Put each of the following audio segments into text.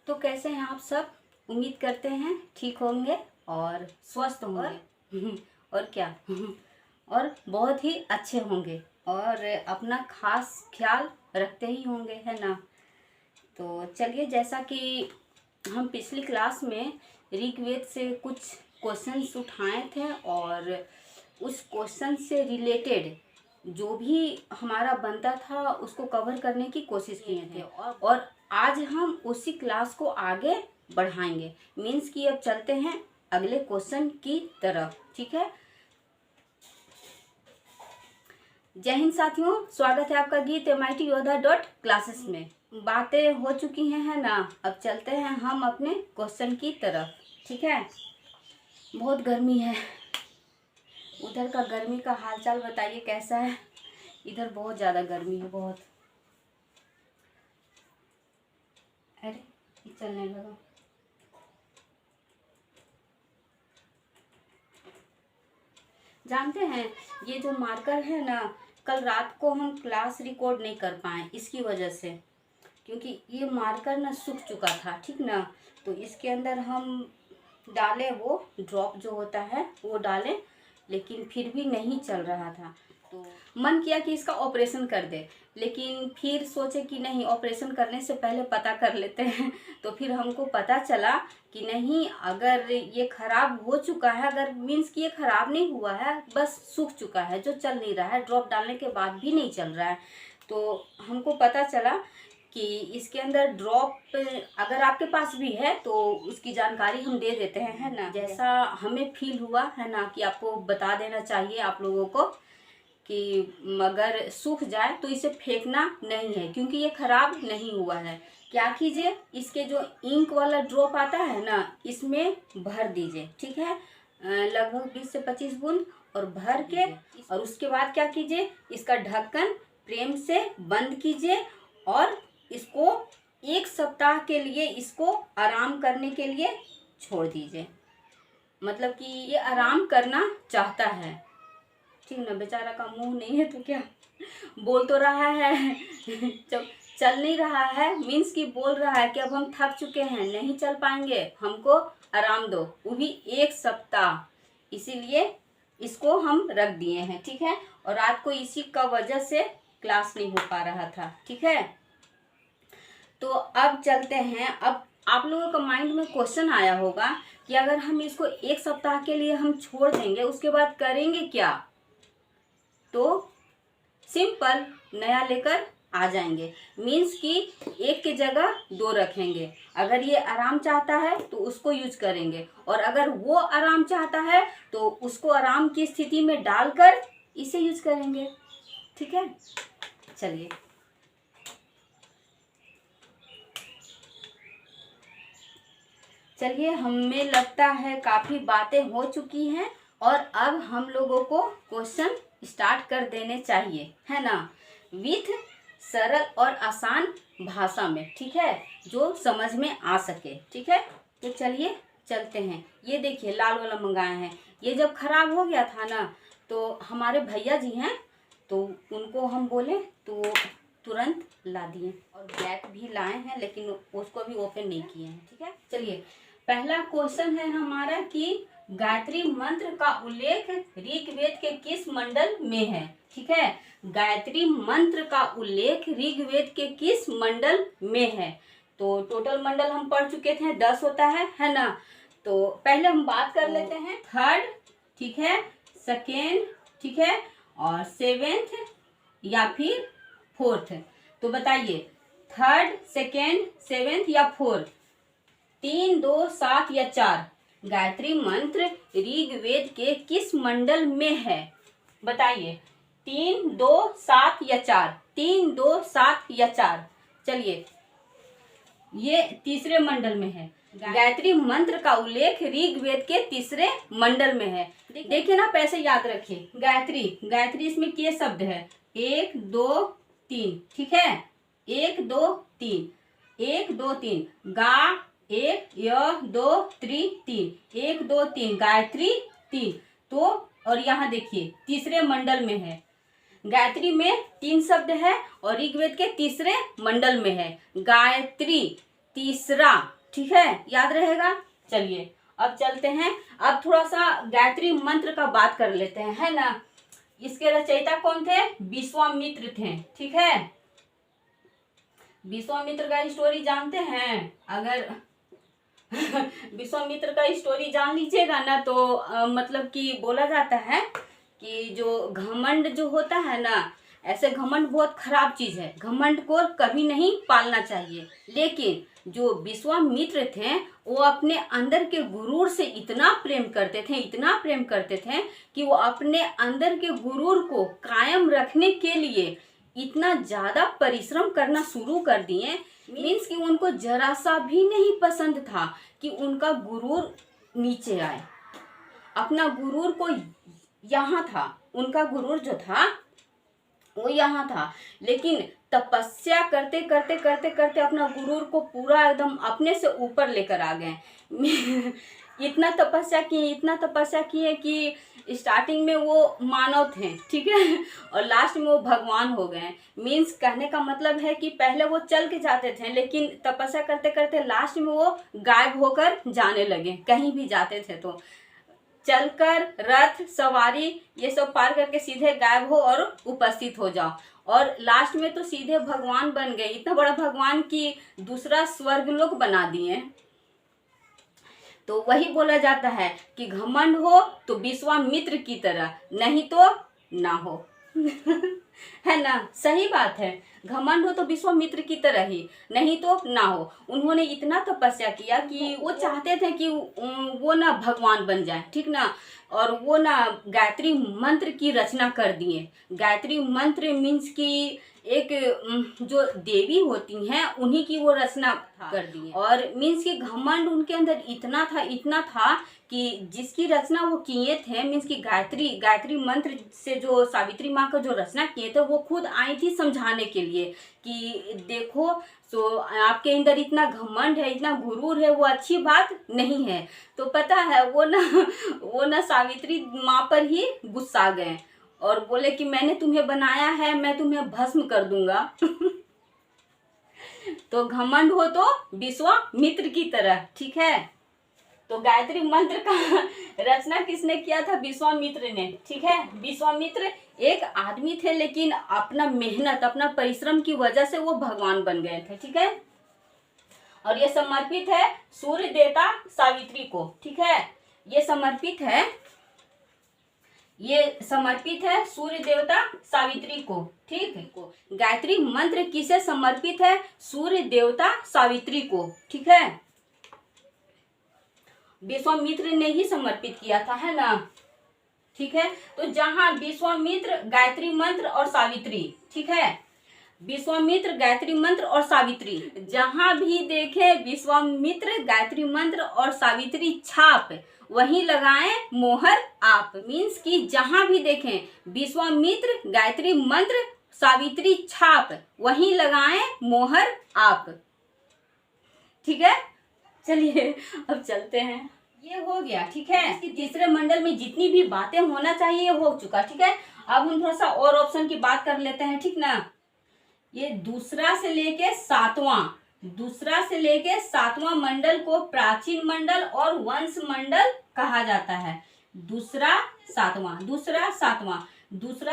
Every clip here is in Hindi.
तो कैसे हैं आप सब? उम्मीद करते हैं ठीक होंगे और स्वस्थ होंगे और क्या और बहुत ही अच्छे होंगे और अपना खास ख्याल रखते ही होंगे, है ना। तो चलिए, जैसा कि हम पिछली क्लास में ऋग्वेद से कुछ क्वेश्चंस उठाए थे और उस क्वेश्चन से रिलेटेड जो भी हमारा बनता था उसको कवर करने की कोशिश किए थे और आज हम उसी क्लास को आगे बढ़ाएंगे। मीन्स कि अब चलते हैं अगले क्वेश्चन की तरफ, ठीक है। जय हिंद साथियों, स्वागत है आपका गीत MITYodha.classes में। बातें हो चुकी हैं, है ना। अब चलते हैं हम अपने क्वेश्चन की तरफ, ठीक है। बहुत गर्मी है, उधर का गर्मी का हालचाल बताइए कैसा है। इधर बहुत ज़्यादा गर्मी है, बहुत। अरे चलने लगा। जानते हैं, ये जो मार्कर है ना, कल रात को हम क्लास रिकॉर्ड नहीं कर पाए इसकी वजह से, क्योंकि ये मार्कर ना सूख चुका था, ठीक ना। तो इसके अंदर हम डाले वो ड्रॉप जो होता है वो डालें, लेकिन फिर भी नहीं चल रहा था। तो मन किया कि इसका ऑपरेशन कर दे, लेकिन फिर सोचे कि नहीं, ऑपरेशन करने से पहले पता कर लेते हैं। तो फिर हमको पता चला कि नहीं, अगर ये ख़राब हो चुका है, अगर मीन्स कि ये ख़राब नहीं हुआ है, बस सूख चुका है, जो चल नहीं रहा है, ड्रॉप डालने के बाद भी नहीं चल रहा है। तो हमको पता चला कि इसके अंदर ड्रॉप अगर आपके पास भी है तो उसकी जानकारी हम दे देते हैं, है ना। जैसा हमें फील हुआ, है ना, कि आपको बता देना चाहिए आप लोगों को कि अगर सूख जाए तो इसे फेंकना नहीं है, क्योंकि ये ख़राब नहीं हुआ है। क्या कीजिए, इसके जो इंक वाला ड्रॉप आता है ना, इसमें भर दीजिए, ठीक है। लगभग 20 से 25 बूंद और भर के, और उसके बाद क्या कीजिए, इसका ढक्कन प्रेम से बंद कीजिए और इसको 1 सप्ताह के लिए इसको आराम करने के लिए छोड़ दीजिए। मतलब कि ये आराम करना चाहता है, ठीक ना। बेचारा का मुंह नहीं है तो क्या, बोल तो रहा है जब चल नहीं रहा है, मीन्स कि बोल रहा है कि अब हम थक चुके हैं, नहीं चल पाएंगे, हमको आराम दो, वो भी 1 सप्ताह। इसीलिए इसको हम रख दिए हैं, ठीक है। और रात को इसी का वजह से क्लास नहीं हो पा रहा था, ठीक है। तो अब चलते हैं। अब आप लोगों का माइंड में क्वेश्चन आया होगा कि अगर हम इसको 1 सप्ताह के लिए हम छोड़ देंगे, उसके बाद करेंगे क्या। तो सिंपल, नया लेकर आ जाएंगे। मीन्स कि 1 की जगह 2 रखेंगे। अगर ये आराम चाहता है तो उसको यूज करेंगे, और अगर वो आराम चाहता है तो उसको आराम की स्थिति में डालकर इसे यूज करेंगे, ठीक है। चलिए, हमें लगता है काफ़ी बातें हो चुकी हैं और अब हम लोगों को क्वेश्चन स्टार्ट कर देने चाहिए, है ना। विथ सरल और आसान भाषा में, ठीक है, जो समझ में आ सके, ठीक है। तो चलिए चलते हैं। ये देखिए, लाल वाला मंगाए हैं। ये जब खराब हो गया था ना, तो हमारे भैया जी हैं, तो उनको हम बोले तो तुरंत ला दिए, और ब्लैक भी लाए हैं, लेकिन उसको भी ओपन नहीं किए हैं, ठीक है। चलिए, पहला क्वेश्चन है हमारा कि गायत्री मंत्र का उल्लेख ऋग्वेद के किस मंडल में है, ठीक है। गायत्री मंत्र का उल्लेख ऋग्वेद के किस मंडल में है। तो टोटल मंडल हम पढ़ चुके थे, 10 होता है ना। तो पहले हम बात कर लेते हैं 3rd, ठीक है, 2nd, ठीक है, और 7th या फिर 4th। तो बताइए, 3rd, 2nd, 7th या 4th, 3, 2, 7 या 4। गायत्री मंत्र ऋग्वेद के किस मंडल में है, बताइए। 3, 2, 7 या 4, 3, 2, 7 या 4। चलिए, ये तीसरे मंडल में है। गायत्री मंत्र का उल्लेख ऋग्वेद के तीसरे मंडल में है। देखिए ना, पैसे याद रखिए। गायत्री इसमें के शब्द है, 1, 2, 3, ठीक है। 1, 2, 3, 1, 2, 3, गा 1, य 2, त्रि 3, 1, 2, 3, गायत्री 3। तो और यहाँ देखिए, तीसरे मंडल में है। गायत्री में 3 शब्द है और ऋग्वेद के तीसरे मंडल में है। गायत्री तीसरा ठीक है, याद रहेगा। चलिए अब चलते हैं, अब थोड़ा सा गायत्री मंत्र का बात कर लेते हैं, है ना। इसके रचयिता कौन थे? विश्वामित्र थे, ठीक है। विश्वामित्र का स्टोरी जानते हैं? अगर विश्वामित्र का स्टोरी जान लीजिएगा ना तो मतलब कि बोला जाता है कि जो घमंड जो होता है ना, ऐसे घमंड बहुत खराब चीज है, घमंड को कभी नहीं पालना चाहिए। लेकिन जो विश्वामित्र थे वो अपने अंदर के गुरूर से इतना प्रेम करते थे, इतना प्रेम करते थे कि वो अपने अंदर के गुरूर को कायम रखने के लिए इतना ज्यादा परिश्रम करना शुरू कर दिए। मीन्स कि उनको जरा सा भी नहीं पसंद था कि उनका गुरूर नीचे आए। अपना गुरूर को यहाँ था, उनका गुरूर जो था वो यहाँ था, लेकिन तपस्या करते करते करते करते अपना गुरूर को पूरा एकदम अपने से ऊपर लेकर आ गए। इतना तपस्या किए, इतना तपस्या किए कि स्टार्टिंग में वो मानव थे, ठीक है, और लास्ट में वो भगवान हो गए। मीन्स कहने का मतलब है कि पहले वो चल के जाते थे, लेकिन तपस्या करते करते लास्ट में वो गायब होकर जाने लगे। कहीं भी जाते थे तो चलकर रथ सवारी ये सब पार करके सीधे गायब हो और उपस्थित हो जाओ, और लास्ट में तो सीधे भगवान बन गए। इतना बड़ा भगवान की दूसरा स्वर्गलोक बना दिए। तो वही बोला जाता है कि घमंड हो तो विश्वामित्र की तरह, नहीं तो ना हो। है ना, सही बात है। घमंड हो तो विश्वामित्र की तरह ही, नहीं तो ना हो। उन्होंने इतना तपस्या किया कि वो चाहते थे कि वो ना भगवान बन जाए, ठीक ना, और वो ना गायत्री मंत्र की रचना कर दिए। गायत्री मंत्र मीन्स की एक जो देवी होती हैं उन्हीं की वो रचना कर दी। और मीन्स कि घमंड उनके अंदर इतना था, इतना था कि जिसकी रचना वो किए थे, मीन्स कि गायत्री मंत्र से जो सावित्री माँ का जो रचना किए थे वो खुद आई थी समझाने के लिए कि देखो सो आपके अंदर इतना घमंड है, इतना गुरूर है, वो अच्छी बात नहीं है। तो पता है वो ना सावित्री माँ पर ही गुस्सा गए और बोले कि मैंने तुम्हें बनाया है, मैं तुम्हें भस्म कर दूंगा। तो घमंड हो तो विश्वामित्र की तरह, ठीक है। तो गायत्री मंत्र का रचना किसने किया था? विश्वामित्र ने, ठीक है। विश्वामित्र एक आदमी थे, लेकिन अपना मेहनत, अपना परिश्रम की वजह से वो भगवान बन गए थे, ठीक है। और ये समर्पित है सूर्य देवता सावित्री को, ठीक है। ये समर्पित है सूर्य देवता सावित्री को, ठीक है। गायत्री मंत्र किसे समर्पित है? सूर्य देवता सावित्री को, ठीक है। विश्वामित्र ने ही समर्पित किया था, है ना, ठीक है। तो जहां विश्वामित्र, गायत्री मंत्र और सावित्री, ठीक है, विश्वामित्र, गायत्री मंत्र और सावित्री, जहां भी देखे विश्वामित्र, गायत्री मंत्र और सावित्री छाप, वहीं लगाएं मोहर आप। मीन्स कि जहां भी देखें विश्वामित्र, गायत्री मंत्र, सावित्री छाप, वहीं लगाएं मोहर आप, ठीक है। चलिए अब चलते हैं, ये हो गया, ठीक है। इसकी तीसरे मंडल में जितनी भी बातें होना चाहिए हो चुका, ठीक है। अब हम थोड़ा सा और ऑप्शन की बात कर लेते हैं, ठीक ना। ये दूसरा से लेके सातवां मंडल को प्राचीन मंडल और वंश मंडल कहा जाता है। दूसरा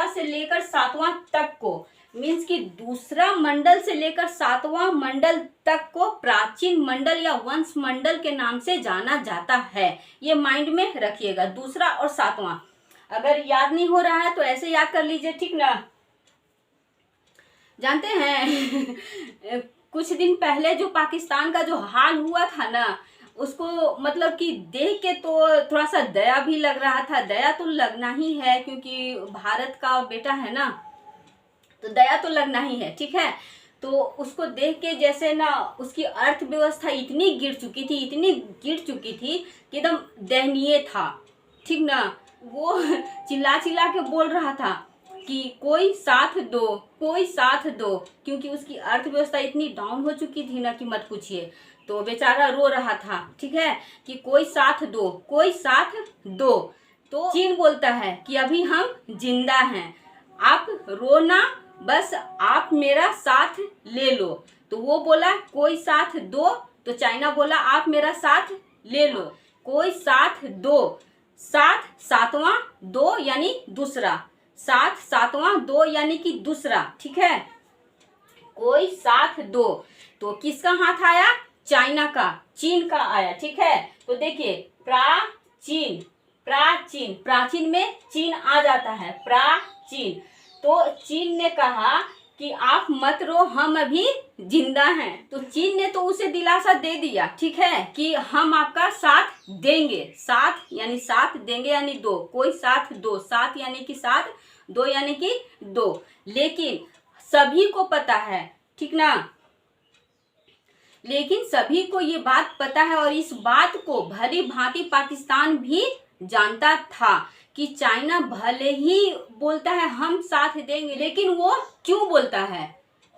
से लेकर सातवां तक को, मीन्स कि दूसरा मंडल से लेकर सातवां मंडल तक को प्राचीन मंडल या वंश मंडल के नाम से जाना जाता है। ये माइंड में रखिएगा, दूसरा और सातवां। अगर याद नहीं हो रहा है तो ऐसे याद कर लीजिए, ठीक ना। जानते हैं कुछ दिन पहले जो पाकिस्तान का जो हाल हुआ था ना, उसको मतलब कि देख के तो थोड़ा सा दया भी लग रहा था। दया तो लगना ही है, क्योंकि भारत का बेटा है ना, तो दया तो लगना ही है, ठीक है। तो उसको देख के जैसे ना उसकी अर्थव्यवस्था इतनी गिर चुकी थी कि एकदम दयनीय था, ठीक ना। वो चिल्ला के बोल रहा था कि कोई साथ दो, क्योंकि उसकी अर्थव्यवस्था इतनी डाउन हो चुकी थी ना कि मत पूछिए। तो बेचारा रो रहा था, ठीक है, कि कोई साथ दो। तो चीन बोलता है कि अभी हम जिंदा हैं, आप रो ना, बस आप मेरा साथ ले लो। तो वो बोला कोई साथ दो, तो चाइना बोला आप मेरा साथ ले लो, कोई साथ दो, साथ सातवां दो यानी दूसरा, साथ सातवां दो यानी कि दूसरा, ठीक है, कोई साथ दो। तो किसका हाथ आया? चाइना का, चीन का आया, ठीक है। तो देखिए प्राचीन, प्राचीन, प्राचीन में चीन आ जाता है, प्राचीन। तो चीन ने कहा कि आप मत रो, हम अभी जिंदा हैं। तो चीन ने तो उसे दिलासा दे दिया, ठीक है, कि हम आपका साथ देंगे, साथ यानी साथ देंगे यानी दो, कोई साथ दो, साथ यानी कि साथ, दो यानी कि दो। लेकिन सभी को पता है, ठीक ना, लेकिन सभी को ये बात पता है और इस बात को भली भांति पाकिस्तान भी जानता था कि चाइना भले ही बोलता है हम साथ देंगे, लेकिन वो क्यों बोलता है?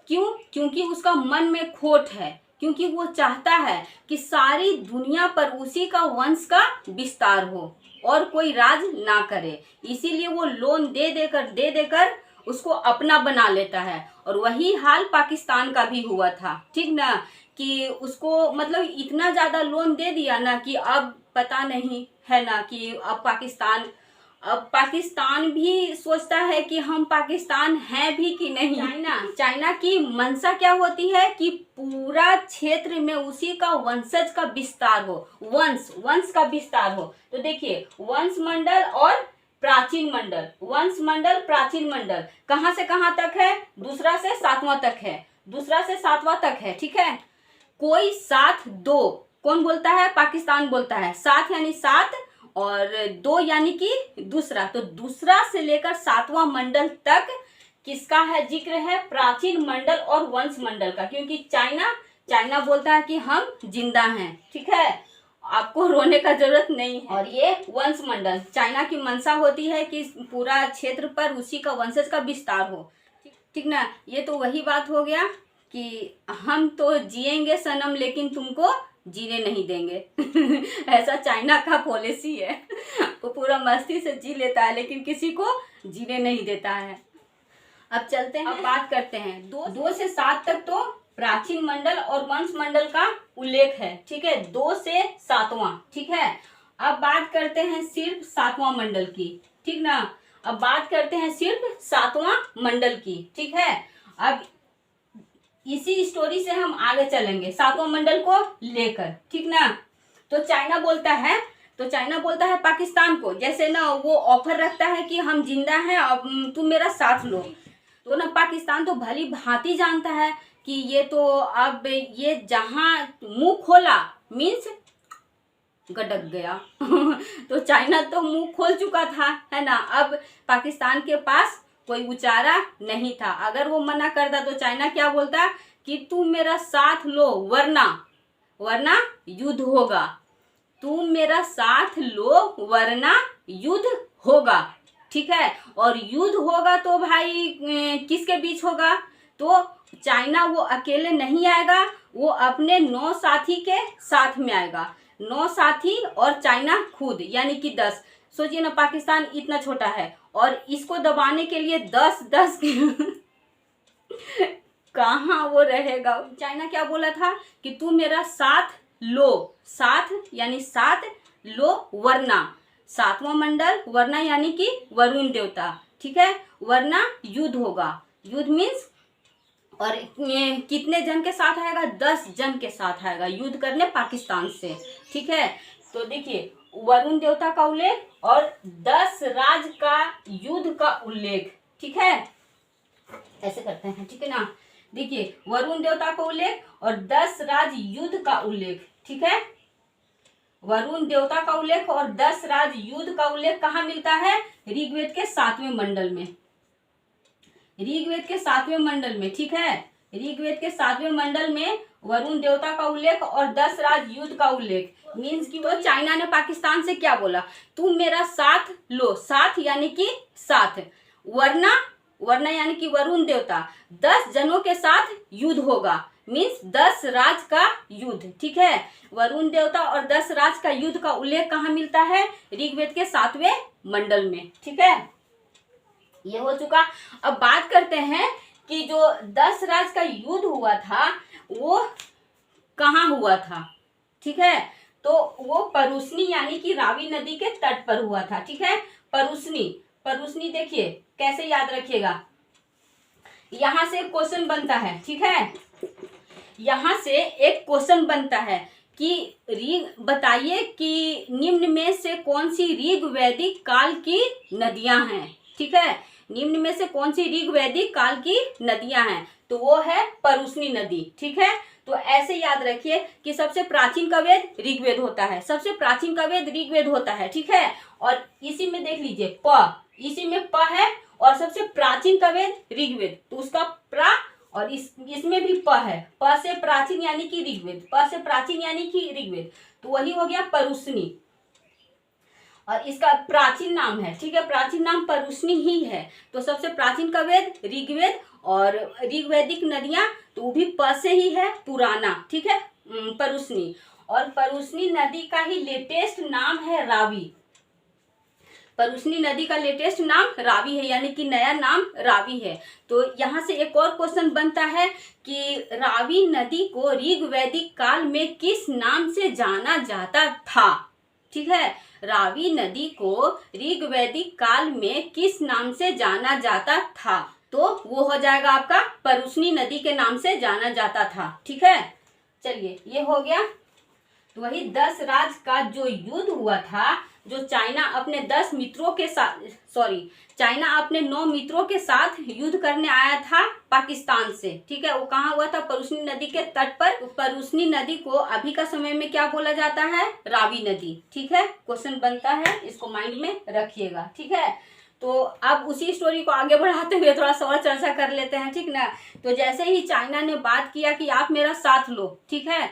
क्यों? क्योंकि उसका मन में खोट है, क्योंकि वो चाहता है कि सारी दुनिया पर उसी का वंश का विस्तार हो और कोई राज ना करे। इसीलिए वो लोन दे देकर उसको अपना बना लेता है। और वही हाल पाकिस्तान का भी हुआ था, ठीक ना, कि उसको मतलब इतना ज्यादा लोन दे दिया ना कि अब पता नहीं है ना कि अब पाकिस्तान भी सोचता है कि हम पाकिस्तान हैं भी कि नहीं। चाइना की मंशा क्या होती है कि पूरा क्षेत्र में उसी का वंशज का विस्तार हो, वंश का विस्तार हो। तो देखिए वंश मंडल और प्राचीन मंडल, वंश मंडल प्राचीन मंडल कहाँ से कहाँ तक है? दूसरा से सातवां तक है, दूसरा से सातवां तक है, ठीक है। कोई साथ दो, कौन बोलता है? पाकिस्तान बोलता है। साथ यानी सात और दो यानी कि दूसरा। तो दूसरा से लेकर सातवां मंडल तक किसका है जिक्र है? प्राचीन मंडल और वंश मंडल का, क्योंकि चाइना बोलता है कि हम जिंदा हैं, ठीक है, आपको रोने का जरूरत नहीं है। और ये वंश मंडल, चाइना की मंशा होती है कि पूरा क्षेत्र पर उसी का वंशज का विस्तार हो, ठीक ना। ये तो वही बात हो गया कि हम तो जिएंगे सनम लेकिन तुमको जीने नहीं देंगे ऐसा चाइना का पॉलिसी है वो पूरा मस्ती से जी लेता है लेकिन किसी को जीने नहीं देता है। अब चलते हैं, अब बात करते हैं दो से सात तक तो प्राचीन मंडल और वंश मंडल का उल्लेख है, ठीक है, 2 से 7वां, ठीक है। अब बात करते हैं सिर्फ 7वां मंडल की, ठीक ना। अब बात करते हैं सिर्फ 7वां मंडल की, ठीक है। अब इसी स्टोरी से हम आगे चलेंगे 7वां मंडल को लेकर, ठीक ना। तो चाइना बोलता है पाकिस्तान को, जैसे ना वो ऑफर रखता है कि हम जिंदा हैं, अब तुम मेरा साथ लो। तो ना पाकिस्तान तो भली भांति जानता है कि ये तो अब ये जहां मुंह खोला मीन्स गटक गया तो चाइना तो मुंह खोल चुका था, है ना। अब पाकिस्तान के पास कोई उचारा नहीं था। अगर वो मना करता तो चाइना क्या बोलता कि तुम मेरा साथ लो वरना युद्ध होगा, तुम मेरा साथ लो वरना युद्ध होगा, ठीक है। और युद्ध होगा तो भाई किसके बीच होगा? तो चाइना वो अकेले नहीं आएगा, वो अपने 9 साथी के साथ में आएगा, 9 साथी और चाइना खुद यानी कि 10। सोचिए ना पाकिस्तान इतना छोटा है और इसको दबाने के लिए 10 कहाँ वो रहेगा। चाइना क्या बोला था कि तू मेरा साथ लो, साथ यानी साथ लो वरना 7वां मंडल, वरना यानी कि वरुण देवता, ठीक है, वरना युद्ध होगा। युद्ध मीन्स और कितने जन के साथ आएगा? 10 जन के साथ आएगा युद्ध करने पाकिस्तान से, ठीक है। तो देखिए वरुण देवता का उल्लेख और 10 राज का युद्ध का उल्लेख, ठीक है, ऐसे करते हैं, ठीक है ना। देखिए वरुण देवता का उल्लेख और 10 राज युद्ध का उल्लेख, ठीक है। वरुण देवता का उल्लेख और 10 राज युद्ध का उल्लेख कहाँ मिलता है? ऋग्वेद के 7वें मंडल में, ऋग्वेद के 7वें मंडल में, ठीक है। ऋग्वेद के 7वें मंडल में वरुण देवता का उल्लेख और 10 राज युद्ध का उल्लेख मीन्स कि वो चाइना ने पाकिस्तान से क्या बोला? तुम मेरा साथ लो, साथ यानी कि साथ, वरना यानी कि वरुण देवता 10 जनों के साथ युद्ध होगा मीन्स 10 राज का युद्ध, ठीक है। वरुण देवता और 10 राज का युद्ध का उल्लेख कहाँ मिलता है? ऋग्वेद के 7वें मंडल में, ठीक है। ये हो चुका। अब बात करते हैं कि जो 10 राज का युद्ध हुआ था वो कहाँ हुआ था, ठीक है। तो वो परुस्नी यानी कि रावी नदी के तट पर हुआ था, ठीक है। परुस्नी, परुस्नी देखिए कैसे याद रखिएगा, यहां से एक क्वेश्चन बनता है, ठीक है। यहां से एक क्वेश्चन बनता है कि ऋग बताइए कि निम्न में से कौन सी ऋग वैदिक काल की नदियां हैं, ठीक है। निम्न में से कौन सी ऋग वैदिक काल की नदियां हैं, तो वो है परुस्नी नदी, ठीक है। तो ऐसे याद रखिए कि सबसे प्राचीन का वेद ऋग्वेद होता है, सबसे प्राचीन का वेद ऋग्वेद होता है, ठीक है। और इसी में देख लीजिए इसी में प है, और सबसे प्राचीन का वेद ऋग्वेद, तो उसका प्रा, और इसमें भी प है, प से प्राचीन यानी कि ऋग्वेद, प से प्राचीन यानी कि ऋग्वेद, तो वही हो गया परुस्नी, और इसका प्राचीन नाम है, ठीक है, प्राचीन नाम परुस्नी ही है। तो सबसे प्राचीन का वेद ऋग्वेद, और ऋग्वैदिक नदियां तो वो भी प से ही है, पुराना, ठीक है, परुस्नी। और परुस्नी नदी का ही लेटेस्ट नाम है रावी, परुस्नी नदी का लेटेस्ट नाम रावी है, यानी कि नया नाम रावी है। तो यहाँ से एक और क्वेश्चन बनता है कि रावी नदी को ऋग्वैदिक काल में किस नाम से जाना जाता था, ठीक है। रावी नदी को ऋग्वैदिक काल में किस नाम से जाना जाता था, तो वो हो जाएगा आपका परुस्नी नदी के नाम से जाना जाता था, ठीक है। चलिए ये हो गया। तो वही 10 राज का जो युद्ध हुआ था, जो चाइना अपने 10 मित्रों के साथ, चाइना अपने 9 मित्रों के साथ युद्ध करने आया था पाकिस्तान से, ठीक है। वो कहाँ हुआ था, परुस्नी नदी के तट पर। परुस्नी नदी को अभी का समय में क्या बोला जाता है, रावी नदी, ठीक है। क्वेश्चन बनता है, इसको माइंड में रखिएगा, ठीक है। तो अब उसी स्टोरी को आगे बढ़ाते हुए थोड़ा सा और चर्चा कर लेते हैं, ठीक ना। तो जैसे ही चाइना ने बात किया कि आप मेरा साथ लो, ठीक है,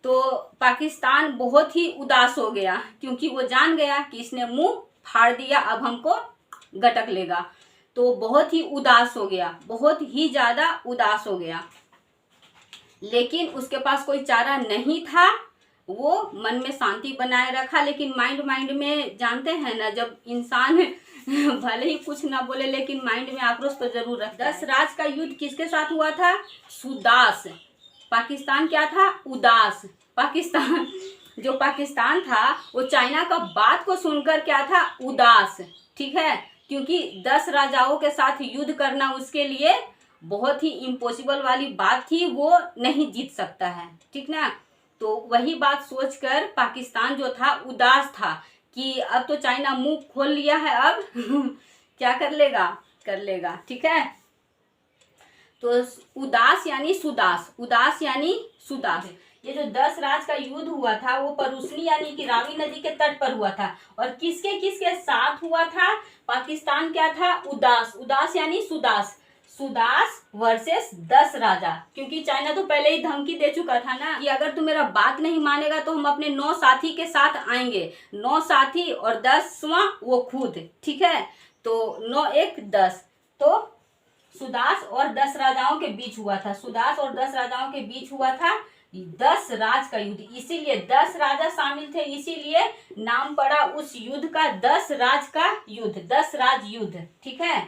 तो पाकिस्तान बहुत ही उदास हो गया, क्योंकि वो जान गया कि इसने मुंह फाड़ दिया, अब हमको गटक लेगा। तो बहुत ही उदास हो गया, बहुत ही ज्यादा उदास हो गया। लेकिन उसके पास कोई चारा नहीं था, वो मन में शांति बनाए रखा, लेकिन माइंड में जानते हैं ना, जब इंसान भले ही कुछ ना बोले लेकिन माइंड में आक्रोश तो जरूर रखता है। 10 राज का युद्ध किसके साथ हुआ था, सुदास। पाकिस्तान क्या था, उदास। पाकिस्तान जो पाकिस्तान था वो चाइना का बात को सुनकर क्या था, उदास, ठीक है। क्योंकि 10 राजाओं के साथ युद्ध करना उसके लिए बहुत ही इम्पॉसिबल वाली बात थी, वो नहीं जीत सकता है, ठीक ना। तो वही बात सोचकर पाकिस्तान जो था उदास था कि अब तो चाइना मुंह खोल लिया है, अब क्या कर लेगा, ठीक है। तो उदास यानी सुदास, उदास यानी सुदास। ये जो 10 राज का युद्ध हुआ था वो परुस्नी यानी कि रावी नदी के तट पर हुआ था, और किसके किसके साथ हुआ था, पाकिस्तान क्या था, उदास, उदास यानी सुदास, सुदास वर्सेस 10 राजा। क्योंकि चाइना तो पहले ही धमकी दे चुका था ना कि अगर तू मेरा बात नहीं मानेगा तो हम अपने 9 साथी के साथ आएंगे, 9 साथी और 10वां वो खुद, ठीक है। तो 9 1 10, तो सुदास और 10 राजाओं के बीच हुआ था, सुदास और 10 राजाओं के बीच हुआ था 10 राज का युद्ध। इसीलिए 10 राजा शामिल थे, इसीलिए नाम पड़ा उस युद्ध का 10 राज का युद्ध, 10 राज युद्ध, ठीक है।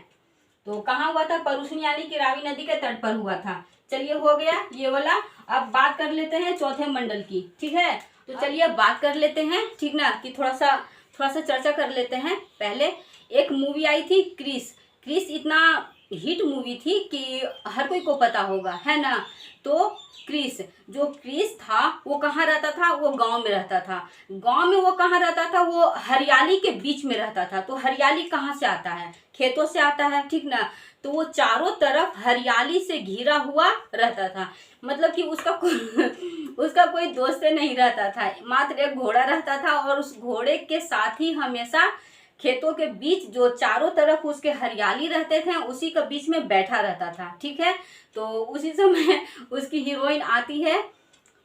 तो कहाँ हुआ था, परुस्नी यानी कि रावी नदी के तट पर हुआ था। चलिए हो गया ये वाला। अब बात कर लेते हैं चौथे मंडल की, ठीक है। तो चलिए अब बात कर लेते हैं, ठीक ना, कि थोड़ा सा चर्चा कर लेते हैं। पहले एक मूवी आई थी क्रिस, क्रिस इतना हिट मूवी थी कि हर कोई को पता होगा, है ना। तो जो क्रिस था वो कहाँ रहता था, वो गांव में रहता था। गांव में वो कहाँ रहता था, वो हरियाली के बीच में रहता था। तो हरियाली कहाँ से आता है, खेतों से आता है, ठीक ना। तो वो चारों तरफ हरियाली से घिरा हुआ रहता था, मतलब कि उसका कोई दोस्त नहीं रहता था, मात्र एक घोड़ा रहता था, और उस घोड़े के साथ ही हमेशा खेतों के बीच जो चारों तरफ उसके हरियाली रहते थे उसी के बीच में बैठा रहता था, ठीक है। तो उसी समय उसकी हीरोइन आती है,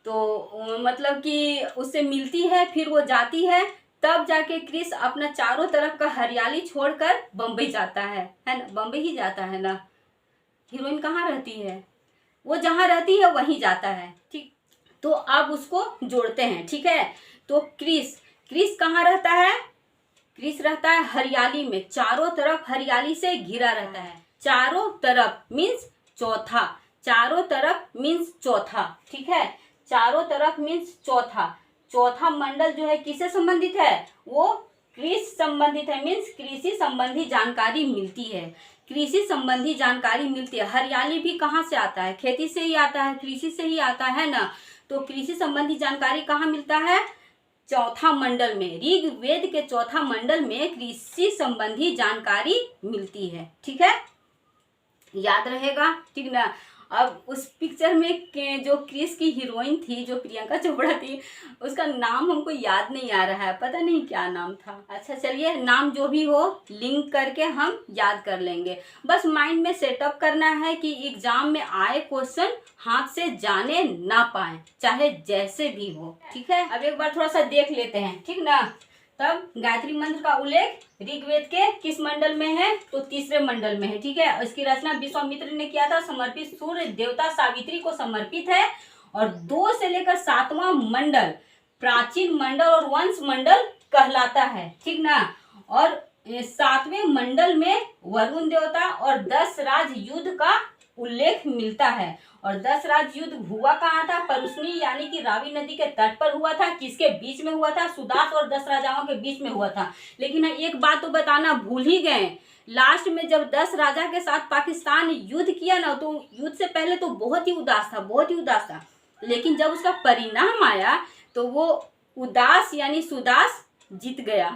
तो मतलब कि उससे मिलती है, फिर वो जाती है, तब जाके क्रिस अपना चारों तरफ का हरियाली छोड़कर बम्बई जाता है ना, बम्बई ही जाता है ना। हीरोइन कहाँ रहती है, वो जहाँ रहती है वहीं जाता है, ठीक। तो अब उसको जोड़ते हैं, ठीक है। तो क्रिस कहाँ रहता है, क्रिस रहता है हरियाली में, चारों तरफ हरियाली से घिरा रहता है। चारों तरफ मीन्स चौथा, चारों तरफ मीन्स चौथा, ठीक है। चारों तरफ मीन्स चौथा, चौथा मंडल जो है किससे संबंधित है, वो कृषि संबंधित है, मीन्स कृषि संबंधी जानकारी मिलती है, कृषि संबंधी जानकारी मिलती है। हरियाली भी कहाँ से आता है, खेती से ही आता है, कृषि से ही आता है ना। तो कृषि संबंधी जानकारी कहाँ मिलता है, चौथा मंडल में, ऋग्वेद के चौथा मंडल में कृषि संबंधी जानकारी मिलती है। ठीक है, याद रहेगा, ठीक ना। अब उस पिक्चर में जो क्रिस की हीरोइन थी, जो प्रियंका चोपड़ा थी, उसका नाम हमको याद नहीं आ रहा है, पता नहीं क्या नाम था। अच्छा चलिए, नाम जो भी हो लिंक करके हम याद कर लेंगे। बस माइंड में सेटअप करना है कि एग्जाम में आए क्वेश्चन हाथ से जाने ना पाए, चाहे जैसे भी हो। ठीक है, अब एक बार थोड़ा सा देख लेते हैं, ठीक ना। तब गायत्री मंत्र का उल्लेख ऋग्वेद के किस मंडल में है, तो तीसरे मंडल में है। ठीक है, इसकी रचना विश्वामित्र ने किया था, समर्पित सूर्य देवता सावित्री को समर्पित है। और 2 से लेकर 7वां मंडल प्राचीन मंडल और वंश मंडल कहलाता है। ठीक ना। और 7वें मंडल में वरुण देवता और 10 राज युद्ध का उल्लेख मिलता है। और 10 राज युद्ध हुआ कहाँ था, परुष्णी यानी कि रावी नदी के तट पर हुआ था। किसके बीच में हुआ था, सुदास और 10 राजाओं के बीच में हुआ था। लेकिन एक बात तो बताना भूल ही गए, लास्ट में जब 10 राजा के साथ पाकिस्तान युद्ध किया ना, तो युद्ध से पहले तो बहुत ही उदास था, बहुत ही उदास था। लेकिन जब उसका परिणाम आया तो वो उदास यानी सुदास जीत गया।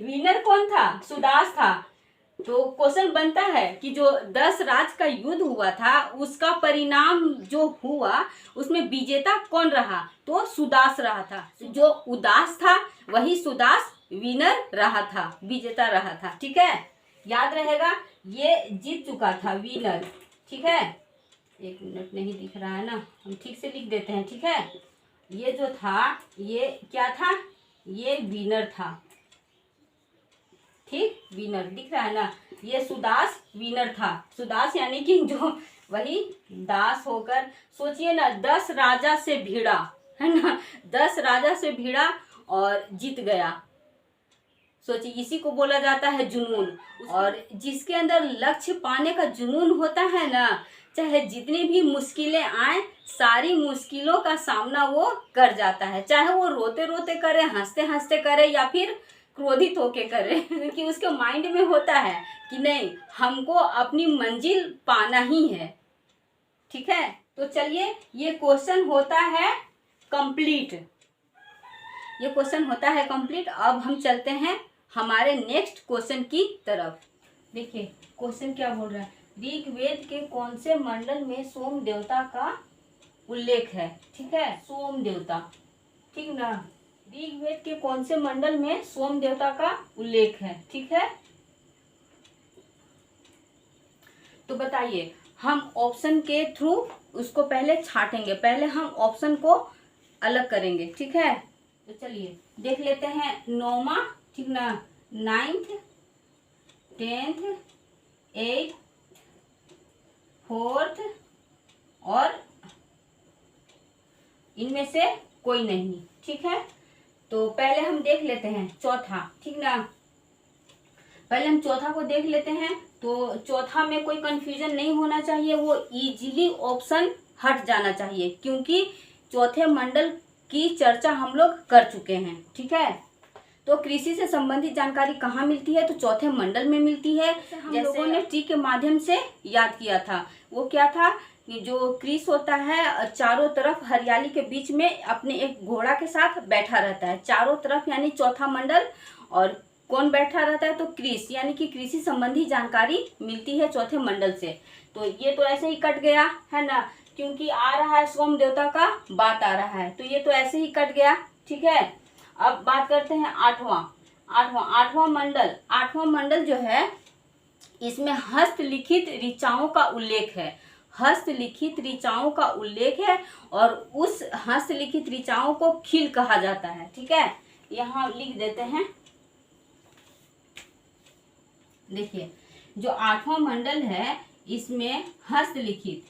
विनर कौन था, सुदास था। तो क्वेश्चन बनता है कि जो 10 राज का युद्ध हुआ था, उसका परिणाम जो हुआ उसमें विजेता कौन रहा, तो सुदास रहा था। जो उदास था वही सुदास विनर रहा था, विजेता रहा था। ठीक है, याद रहेगा, ये जीत चुका था, विनर। ठीक है, 1 मिनट नहीं दिख रहा है ना, हम ठीक से लिख देते हैं। ठीक है, ये जो था, ये क्या था, ये विनर था। ठीक, विनर दिख रहा है ना, ये सुदास विनर था। सुदास यानी कि जो वही दास होकर, सोचिए ना, 10 राजा से भिड़ा, है ना, 10 राजा से भिड़ा और जीत गया। सोचिए, इसी को बोला जाता है जुनून। और जिसके अंदर लक्ष्य पाने का जुनून होता है ना, चाहे जितनी भी मुश्किलें आए, सारी मुश्किलों का सामना वो कर जाता है। चाहे वो रोते रोते करे, हंसते हंसते करे, या फिर क्रोधित होके करे। क्योंकि उसके माइंड में होता है कि नहीं, हमको अपनी मंजिल पाना ही है। ठीक है, तो चलिए, ये क्वेश्चन होता है कंप्लीट, ये क्वेश्चन होता है कंप्लीट। अब हम चलते हैं हमारे नेक्स्ट क्वेश्चन की तरफ। देखिए क्वेश्चन क्या बोल रहा है, ऋग्वेद के कौन से मंडल में सोम देवता का उल्लेख है। ठीक है, सोम देवता, ठीक ना, ऋग्वेद के कौन से मंडल में सोम देवता का उल्लेख है। ठीक है, तो बताइए, हम ऑप्शन के थ्रू उसको पहले छाटेंगे, पहले हम ऑप्शन को अलग करेंगे। ठीक है, तो चलिए देख लेते हैं। 9वां, ठीक ना, 9th, 10th, 8th, 4th और इनमें से कोई नहीं। ठीक है, तो पहले हम देख लेते हैं चौथा। ठीक ना, पहले हम चौथा को देख लेते हैं। तो चौथा में कोई कंफ्यूजन नहीं होना चाहिए, वो इजीली ऑप्शन हट जाना चाहिए, क्योंकि चौथे मंडल की चर्चा हम लोग कर चुके हैं। ठीक है, तो कृषि से संबंधित जानकारी कहाँ मिलती है, तो चौथे मंडल में मिलती है। हम लोगों ने ट्री के माध्यम से याद किया था, वो क्या था कि जो कृष होता है, चारों तरफ हरियाली के बीच में अपने एक घोड़ा के साथ बैठा रहता है, चारों तरफ यानी चौथा मंडल। और कौन बैठा रहता है, तो कृष यानी कि कृषि संबंधी जानकारी मिलती है चौथे मंडल से। तो ये तो ऐसे ही कट गया है ना, क्योंकि आ रहा है सोम देवता का बात आ रहा है, तो ये तो ऐसे ही कट गया। ठीक है, अब बात करते हैं आठवां मंडल। आठवां मंडल जो है, इसमें हस्तलिखित ऋचाओं का उल्लेख है, हस्तलिखित ऋचाओं का उल्लेख है। और उस हस्तलिखित ऋचाओं को खील कहा जाता है। ठीक है, यहाँ लिख देते हैं। देखिए, जो आठवां मंडल है, इसमें हस्तलिखित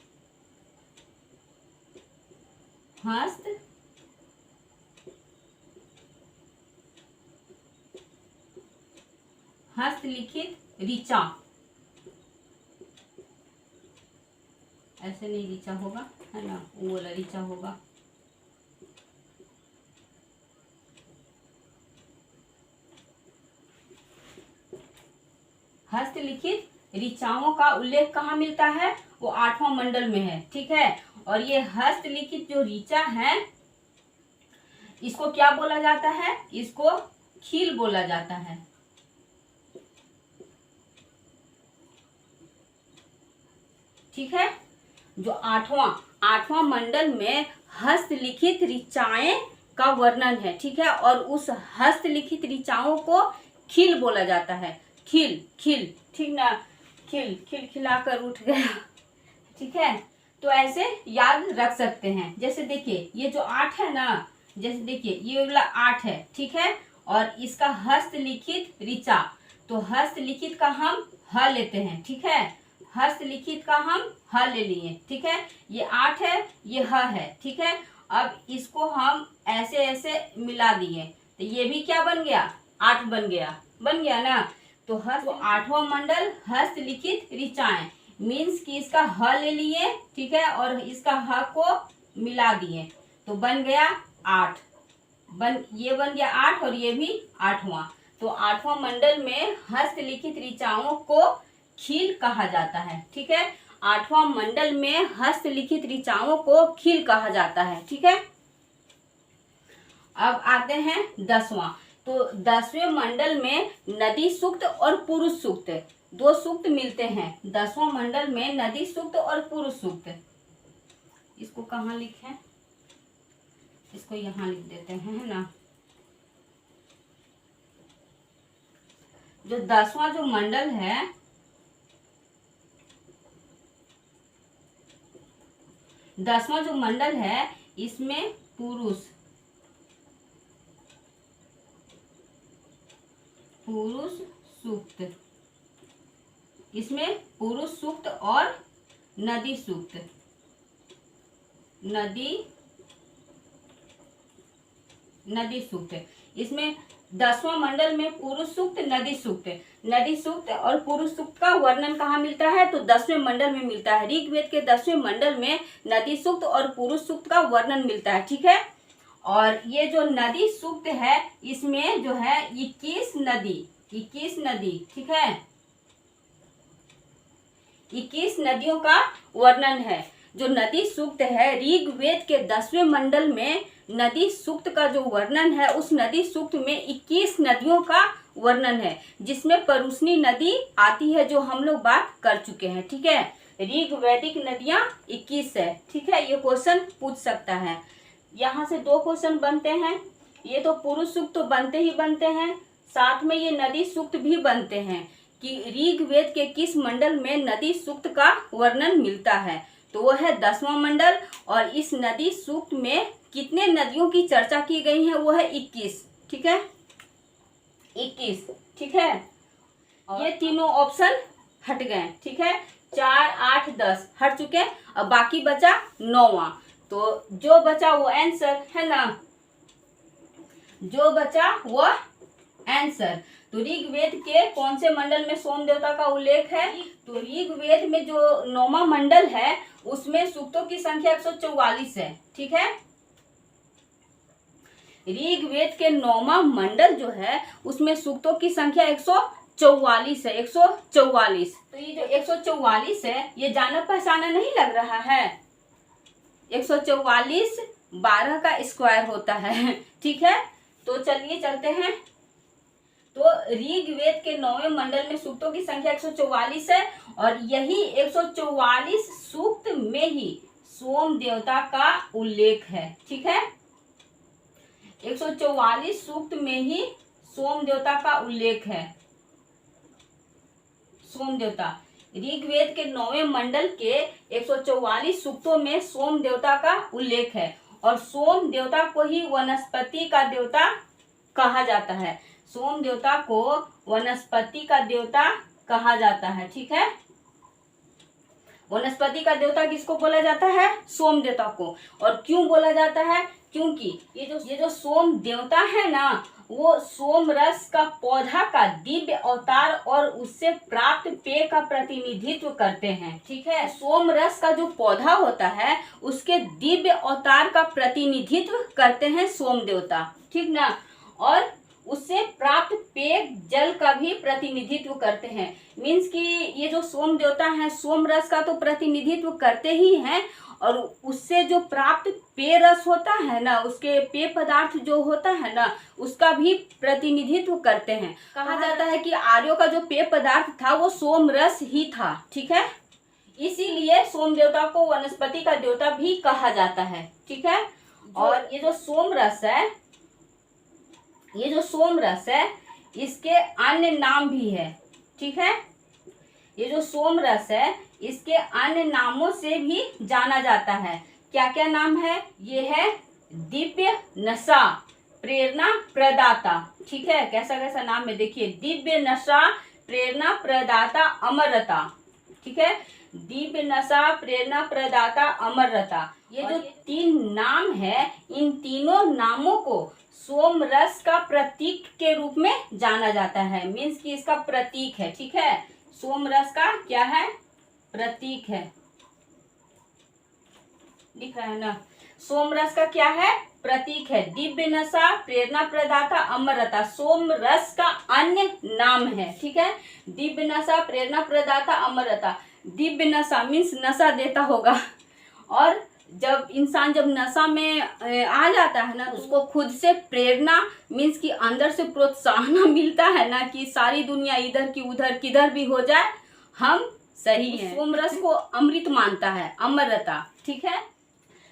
हस्तलिखित ऋचा ऐसे नहीं ऋचा होगा, है ना, वो वाला ऋचा होगा। हस्तलिखित ऋचाओं का उल्लेख कहाँ मिलता है? वो 8वां मंडल में है, ठीक है। और ये हस्तलिखित जो ऋचा है इसको क्या बोला जाता है? इसको खील बोला जाता है। ठीक है, जो आठवां मंडल में हस्तलिखित ऋचाएं का वर्णन है, ठीक है। और उस हस्तलिखित ऋचाओं को खील बोला जाता है। खील खील, ठीक ना, खिल खिल खिलाकर उठ गया, ठीक है। तो ऐसे याद रख सकते हैं। जैसे देखिए ये जो 8 है ना, जैसे देखिए ये वाला 8 है, ठीक है। और इसका हस्तलिखित ऋचा, तो हस्तलिखित का हम ह लेते हैं, ठीक है। हस्तलिखित का हम ह ले लिए, ठीक है। ये 8 है, ये ह है, ठीक है। अब इसको हम ऐसे ऐसे मिला दिए तो ये भी क्या बन गया? 8 बन गया ना। तो 8वां मंडल हस्तलिखित ऋचाएं मीन्स कि इसका ह ले लिए, ठीक है, और इसका ह को मिला दिए तो बन गया 8। ये बन गया 8 और ये भी 8वां। तो 8वां मंडल में हस्तलिखित ऋचाओं को खील कहा जाता है, ठीक है। 8वां मंडल में हस्तलिखित ऋचाओं को खील कहा जाता है, ठीक है। अब आते हैं 10वां। तो 10वें मंडल में नदी सूक्त और पुरुष सूक्त, 2 सूक्त मिलते हैं 10वां मंडल में, नदी सूक्त और पुरुष सूक्त। इसको कहाँ लिखें? इसको यहाँ लिख देते हैं, है ना। जो 10वां जो मंडल है, इसमें पुरुष सूक्त, इसमें पुरुष सूक्त और नदी सूक्त, नदी सूक्त। इसमें 10वां मंडल में पुरुष सूक्त, नदी सूक्त और पुरुष सूक्त का वर्णन कहाँ मिलता है? तो 10वें मंडल में मिलता है। ऋग्वेद के 10वें मंडल में नदी सूक्त और पुरुष सूक्त का वर्णन मिलता है, ठीक है। और ये जो नदी सूक्त है इसमें जो है 21 नदी, ठीक है, 21 नदियों का वर्णन है। जो नदी सूक्त है ऋग्वेद के 10वें मंडल में, नदी सूक्त का जो वर्णन है उस नदी सूक्त में 21 नदियों का वर्णन है, जिसमें परुष्णी नदी आती है जो हम लोग बात कर चुके हैं, ठीक है। ऋग्वैदिक नदियां 21 है, ठीक है। ये क्वेश्चन पूछ सकता है। यहाँ से 2 क्वेश्चन बनते हैं। ये तो पुरुष सूक्त तो बनते ही बनते हैं, साथ में ये नदी सूक्त भी बनते हैं कि ऋग्वेद के किस मंडल में नदी सूक्त का वर्णन मिलता है। तो वो है 10वां मंडल। और इस नदी सूक्त में कितने नदियों की चर्चा की गई है? वो है 21, ठीक है, 21, ठीक है। ये तीनों ऑप्शन हट गए, ठीक है। 4, 8, 10 हट चुके। अब बाकी बचा 9वां। तो जो बचा वो आंसर है ना, जो बचा वो आंसर। तो ऋग्वेद के कौन से मंडल में सोम देवता का उल्लेख है? तो ऋग्वेद में जो 9वां मंडल है उसमें सूक्तों की संख्या 144 है, ठीक है। ऋग्वेद के 9वां मंडल जो है उसमें सूक्तों की संख्या 144 है, 144। तो ये जो 144 है ये जाना पहचाना नहीं लग रहा है? 144 12 का स्क्वायर होता है, ठीक है। तो चलिए चलते हैं। तो ऋग्वेद के 9वें मंडल में सूक्तों की संख्या 144 है और यही 144 सूक्त में ही सोम देवता का उल्लेख है, ठीक है। 144 सूक्त में ही सोम देवता का उल्लेख है। सोम देवता ऋग्वेद के 9वें मंडल के 144 सूक्तों में सोम देवता का उल्लेख है। और सोम देवता को ही वनस्पति का देवता कहा जाता है। सोम देवता को वनस्पति का देवता कहा जाता है, ठीक है। वनस्पति का देवता किसको बोला जाता है? सोम देवता को। और क्यों बोला जाता है? क्योंकि ये जो सोम देवता है ना वो सोमरस का पौधा का दिव्य अवतार और उससे प्राप्त पेय का प्रतिनिधित्व करते हैं। ठीक है, सोमरस का जो पौधा होता है उसके दिव्य अवतार का प्रतिनिधित्व करते हैं सोम देवता, ठीक ना, और उससे प्राप्त पेय जल का भी प्रतिनिधित्व करते हैं। मीन्स कि ये जो सोम देवता है सोमरस का तो प्रतिनिधित्व करते ही हैं, और उससे जो प्राप्त पेय रस होता है ना, उसके पेय पदार्थ जो होता है ना, उसका भी प्रतिनिधित्व करते हैं। कहा जाता है कि आर्यों का जो पेय पदार्थ था वो सोमरस ही था। ठीक है, इसीलिए सोम देवता को वनस्पति का देवता भी कहा जाता है। ठीक है, और ये जो सोमरस है इसके अन्य नाम भी है। ठीक है, ये जो सोमरस है इसके अन्य नामों से भी जाना जाता है। क्या क्या नाम है? ये है दिव्य नशा, प्रेरणा प्रदाता। ठीक है, कैसा कैसा नाम है देखिए, दिव्य नशा, प्रेरणा प्रदाता, अमरता। ठीक है, दिव्य नशा, प्रेरणा प्रदाता, अमरता, ये जो तीन नाम है इन तीनों नामों को सोमरस का प्रतीक के रूप में जाना जाता है। मीन्स कि इसका प्रतीक है। ठीक है, सोमरस का क्या है? प्रतीक है। लिख रहा है ना, सोमरस का क्या है? प्रतीक है। दिव्य नशा, प्रेरणा प्रदाता, अमरता सोमरस का अन्य नाम है। ठीक है, दिव्य नशा, प्रेरणा प्रदाता, अमरता। दिव्य नशा मीन्स नशा देता होगा, और जब इंसान जब नशा में आ जाता है ना, उसको खुद से प्रेरणा मीन्स कि अंदर से प्रोत्साहन मिलता है ना, कि सारी दुनिया इधर की उधर किधर भी हो जाए हम सही है। सोमरस को अमृत मानता है, अमरता। ठीक है,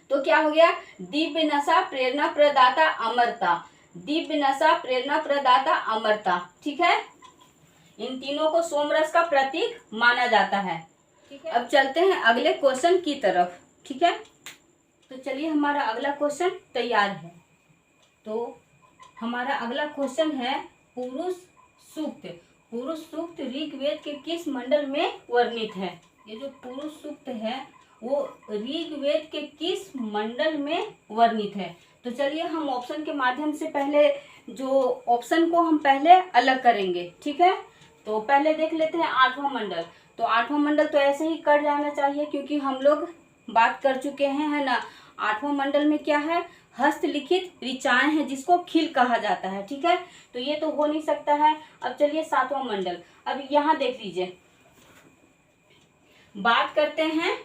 तो क्या हो गया? दिव्य नशा, प्रेरणा प्रदाता, अमरता। दिव्य नशा, प्रेरणा प्रदाता, अमरता। ठीक है, इन तीनों को सोमरस का प्रतीक माना जाता है। ठीक है, अब चलते हैं अगले क्वेश्चन की तरफ। ठीक है, तो चलिए हमारा अगला क्वेश्चन तैयार है। तो हमारा अगला क्वेश्चन है पुरुष सूक्त। पुरुष सूक्त ऋग्वेद के किस मंडल में वर्णित है? ये जो पुरुष सूक्त है वो ऋग्वेद के किस मंडल में वर्णित है? तो चलिए हम ऑप्शन के माध्यम से पहले जो ऑप्शन को हम पहले अलग करेंगे। ठीक है, तो पहले देख लेते हैं 8वां मंडल। तो 8वां मंडल तो ऐसे ही कट जाना चाहिए क्योंकि हम लोग बात कर चुके हैं, है ना। 8वां मंडल में क्या है? हस्तलिखित ऋचाएं हैं जिसको खिल कहा जाता है। ठीक है, तो ये तो हो नहीं सकता है। अब चलिए 7वां मंडल। अब यहाँ देख लीजिए, बात करते हैं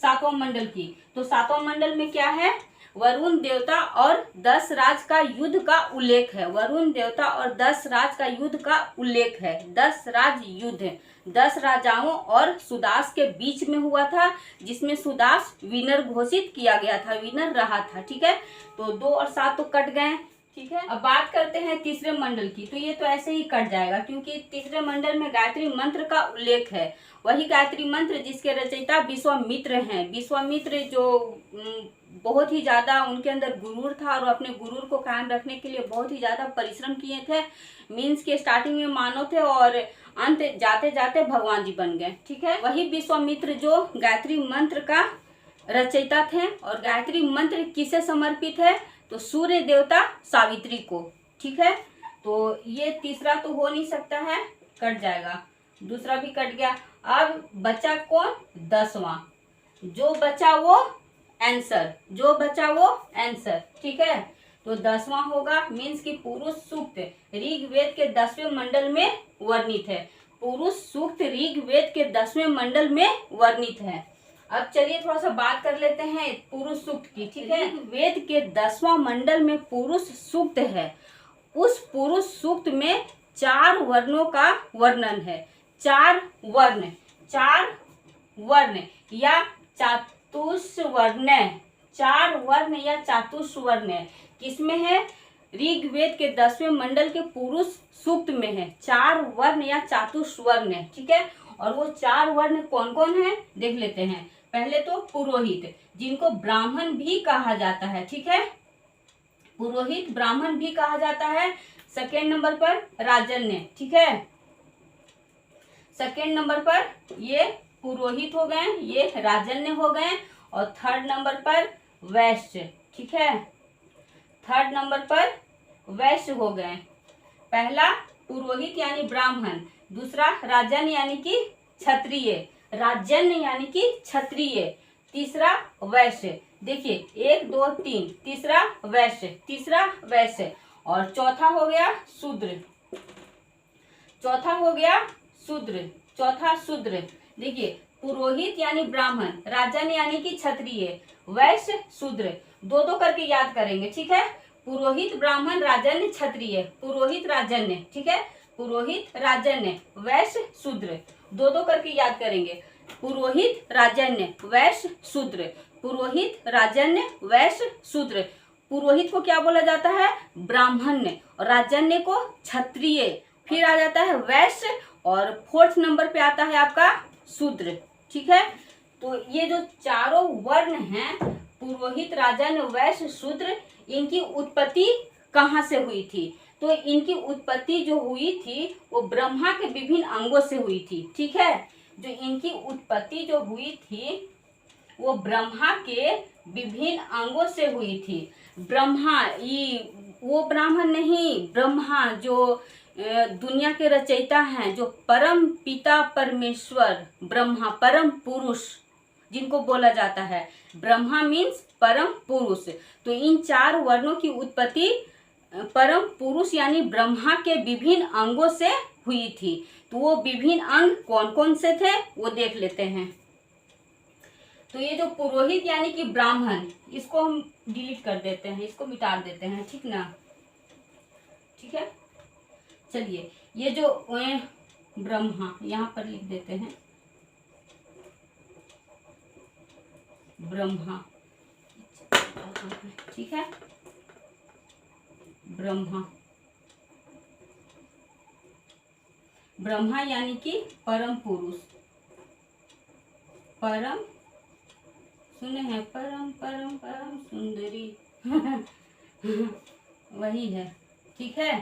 7वां मंडल की। तो 7वां मंडल में क्या है? वरुण देवता और 10 राज का युद्ध का उल्लेख है। वरुण देवता और 10 राज का युद्ध का उल्लेख है। 10 राज युद्ध 10 राजाओं और सुदास के बीच में हुआ था, जिसमें सुदास विनर घोषित किया गया था, विनर रहा था। ठीक है, तो 2 और 7 तो कट गए। ठीक है, अब बात करते हैं तीसरे मंडल की। तो ये तो ऐसे ही कट जाएगा क्योंकि तीसरे मंडल में गायत्री मंत्र का उल्लेख है। वही गायत्री मंत्र जिसके रचयिता विश्वामित्र हैं। विश्वामित्र जो बहुत ही ज़्यादा उनके अंदर गुरूर था और अपने गुरूर को कायम रखने के लिए बहुत ही ज़्यादा परिश्रम किए थे। मीन्स के स्टार्टिंग में मानव थे और अंत जाते जाते भगवान जी बन गए। ठीक है, वही विश्वामित्र जो गायत्री मंत्र का रचयिता थे। और गायत्री मंत्र किसे समर्पित है? तो सूर्य देवता सावित्री को। ठीक है, तो ये तीसरा तो हो नहीं सकता है, कट जाएगा। दूसरा भी कट गया। अब बचा कौन? 10वां। जो बचा वो आंसर, जो बचा वो आंसर। ठीक है, तो 10वां होगा। मीन्स की पुरुष सूक्त ऋग्वेद के 10वें मंडल में वर्णित है। पुरुष सूक्त ऋग्वेद के 10वें मंडल में वर्णित है। अब चलिए थोड़ा सा बात कर लेते हैं पुरुष सूक्त की। ठीक है, वेद के 10वां मंडल में पुरुष सूक्त है। उस पुरुष सूक्त में 4 वर्णों का वर्णन है। 4 वर्ण, 4 वर्ण या चातुर्वर्ण, 4 वर्ण या चातुर्वर्ण किसमें है? ऋग्वेद के 10वें मंडल के पुरुष सूक्त में है। 4 वर्ण या चातुर्वर्ण। ठीक है, और वो 4 वर्ण कौन कौन है देख लेते हैं। पहले तो पुरोहित, जिनको ब्राह्मण भी कहा जाता है। ठीक है, पुरोहित ब्राह्मण भी कहा जाता है। सेकेंड नंबर पर राजन्य। ठीक है, सेकेंड नंबर पर ये पुरोहित हो गए, ये राजन्य हो गए। और थर्ड नंबर पर वैश्य। ठीक है, थर्ड नंबर पर वैश्य हो गए। पहला पुरोहित यानी ब्राह्मण, दूसरा राजन यानी कि क्षत्रिय, राजन यानी कि क्षत्रिय, तीसरा वैश्य। देखिए 1 2 3, तीसरा वैश्य, तीसरा वैश्य, और चौथा हो गया शूद्र, चौथा हो गया शूद्र, चौथा शूद्र। देखिए पुरोहित यानी ब्राह्मण, राजन यानी कि क्षत्रिय, वैश्य शूद्र, दो दो करके याद करेंगे, ठीक है। पुरोहित ब्राह्मण राजन्य क्षत्रिय, पुरोहित राजन्य, ठीक है, पुरोहित राजन्य वैश्य शूद्र, दो दो करके याद करेंगे। पुरोहित राजन्य वैश्य शूद्र, पुरोहित राजन्य वैश्य शूद्र। पुरोहित को क्या बोला जाता है? ब्राह्मण्य, और राजन्य को क्षत्रिय, फिर आ जाता है वैश्य, और 4th नंबर पे आता है आपका शूद्र, ठीक है। तो ये जो चारों वर्ण हैं, पुरोहित राजन्य वैश्य शूद्र, इनकी उत्पत्ति कहाँ से हुई थी? तो इनकी उत्पत्ति जो हुई थी वो ब्रह्मा के विभिन्न अंगों से हुई थी, ठीक है। जो इनकी उत्पत्ति जो हुई थी वो ब्रह्मा के विभिन्न अंगों से हुई थी। ब्रह्मा ये वो ब्राह्मण नहीं, ब्रह्मा जो दुनिया के रचयिता हैं, जो परम पिता परमेश्वर ब्रह्मा, परम पुरुष जिनको बोला जाता है, ब्रह्मा मीन्स परम पुरुष। तो इन 4 वर्णों की उत्पत्ति परम पुरुष यानी ब्रह्मा के विभिन्न अंगों से हुई थी। तो वो विभिन्न अंग कौन कौन से थे वो देख लेते हैं। तो ये जो पुरोहित यानी कि ब्राह्मण, इसको हम डिलीट कर देते हैं, इसको मिटा देते हैं, ठीक ना, ठीक है। चलिए ये जो ब्रह्मा यहाँ पर लिख देते हैं, ब्रह्मा, ठीक है, ब्रह्मा, ब्रह्मा यानी कि परम पुरुष, परम, सुने हैं, परम परम परम सुंदरी वही है, ठीक है।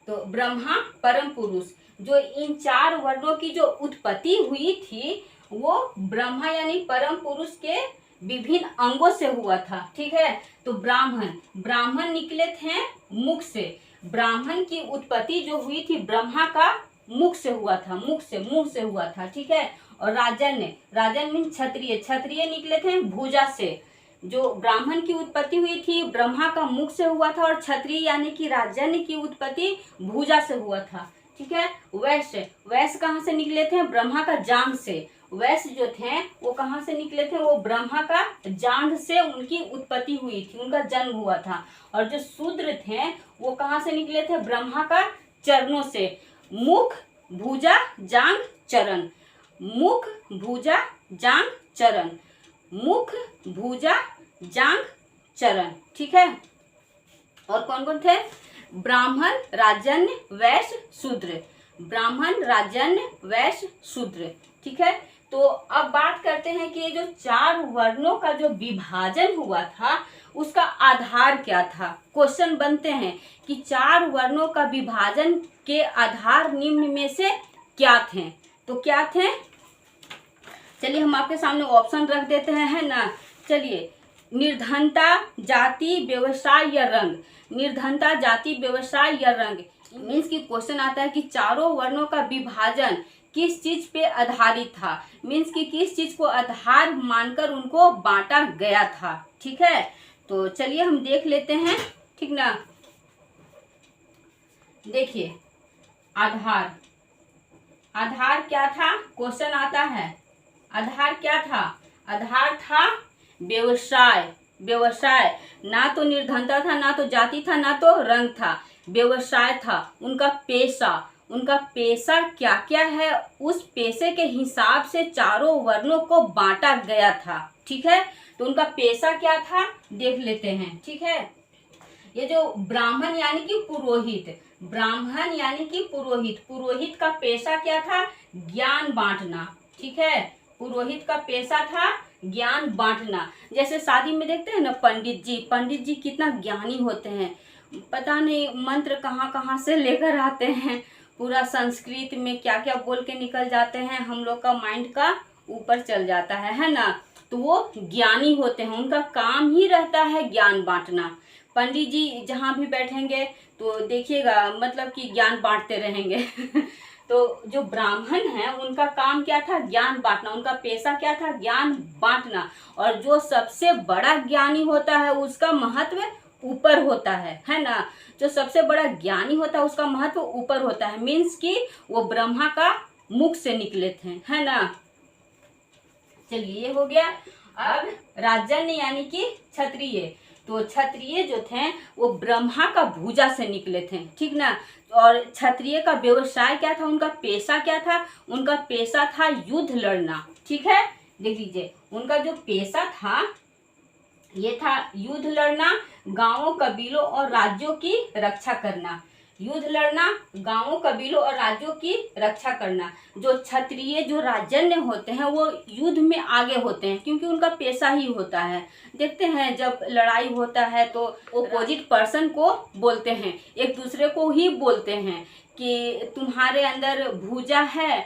तो ब्रह्मा परम पुरुष, जो इन 4 वर्णों की जो उत्पत्ति हुई थी वो ब्रह्मा यानी परम पुरुष के विभिन्न अंगों से हुआ था, ठीक है। तो ब्राह्मण, ब्राह्मण निकले थे मुख से, ब्राह्मण की उत्पत्ति जो हुई थी ब्रह्मा का मुख से हुआ था, मुख से, मुंह से हुआ था, ठीक है। और राजन्य, राजन मीन क्षत्रिय, क्षत्रिय निकले थे भुजा से। जो ब्राह्मण की उत्पत्ति हुई थी ब्रह्मा का मुख से हुआ था, और क्षत्रिय यानी कि राजन्य की उत्पत्ति भुजा से हुआ था, ठीक है। वैश्य, वैश्य कहाँ से निकले थे? ब्रह्मा का जांघ से। वैश्य जो थे वो कहाँ से निकले थे? वो ब्रह्मा का जांघ से उनकी उत्पत्ति हुई थी, उनका जन्म हुआ था। और जो शूद्र थे वो कहाँ से निकले थे? ब्रह्मा का चरणों से। मुख, भुजा, जांघ, चरण, मुख, भुजा, जांघ, चरण, मुख, भुजा, जांघ, चरण, ठीक है। और कौन कौन थे? ब्राह्मण, राजन्य, वैश्य, शूद्र, ब्राह्मण, राजन्य, वैश्य, शूद्र, ठीक है। तो अब बात करते हैं कि ये जो 4 वर्णों का जो विभाजन हुआ था उसका आधार क्या था। क्वेश्चन बनते हैं कि 4 वर्णों का विभाजन के आधार निम्न में से क्या थे? तो क्या थे? चलिए हम आपके सामने ऑप्शन रख देते हैं, है ना। चलिए, निर्धनता, जाति, व्यवसाय या रंग। निर्धनता, जाति, व्यवसाय या रंग मीन्स की क्वेश्चन आता है कि चारों वर्णों का विभाजन किस चीज पे आधारित था, मीन्स कि किस चीज को आधार मानकर उनको बांटा गया था, ठीक है। तो चलिए हम देख लेते हैं, ठीक ना। देखिए आधार, आधार क्या था? क्वेश्चन आता है आधार क्या था? आधार था व्यवसाय। व्यवसाय, ना तो निर्धनता था, ना तो जाति था, ना तो रंग था, व्यवसाय था, उनका पेशा। उनका पेशा क्या क्या है उस पेशे के हिसाब से चारों वर्णों को बांटा गया था, ठीक है। तो उनका पेशा क्या था देख लेते हैं, ठीक है। ये जो ब्राह्मण यानी कि पुरोहित, ब्राह्मण यानी कि पुरोहित, पुरोहित का पेशा क्या था? ज्ञान बांटना, ठीक है। पुरोहित का पेशा था ज्ञान बांटना। जैसे शादी में देखते हैं ना पंडित जी, पंडित जी कितना ज्ञानी होते हैं, पता नहीं मंत्र कहाँ कहाँ से लेकर आते हैं, पूरा संस्कृत में क्या क्या बोल के निकल जाते हैं, हम लोग का माइंड का ऊपर चल जाता है ना। तो वो ज्ञानी होते हैं, उनका काम ही रहता है ज्ञान बांटना। पंडित जी जहाँ भी बैठेंगे तो देखिएगा मतलब कि ज्ञान बांटते रहेंगे तो जो ब्राह्मण है उनका काम क्या था, ज्ञान बांटना, उनका पेशा क्या था, ज्ञान बांटना। और जो सबसे बड़ा ज्ञानी होता है उसका महत्व ऊपर होता है ना। जो सबसे बड़ा ज्ञानी होता है उसका महत्व ऊपर होता है, मीन्स कि वो ब्रह्मा का मुख से निकले थे, है ना। चलिए ये हो गया। अब राजन्य यानी कि क्षत्रिय, तो क्षत्रिय जो थे वो ब्रह्मा का भुजा से निकले थे, ठीक ना। और क्षत्रिय का व्यवसाय क्या था, उनका पेशा क्या था, उनका पेशा था युद्ध लड़ना, ठीक है। देख लीजिए उनका जो पेशा था ये था युद्ध लड़ना, गांवों कबीलों और राज्यों की रक्षा करना। युद्ध लड़ना, गांवों कबीलों और राज्यों की रक्षा करना। जो क्षत्रिय जो राजन्य होते हैं वो युद्ध में आगे होते हैं क्योंकि उनका पेशा ही होता है। देखते हैं जब लड़ाई होता है तो अपोजिट पर्सन को बोलते हैं, एक दूसरे को ही बोलते हैं कि तुम्हारे अंदर भुजा है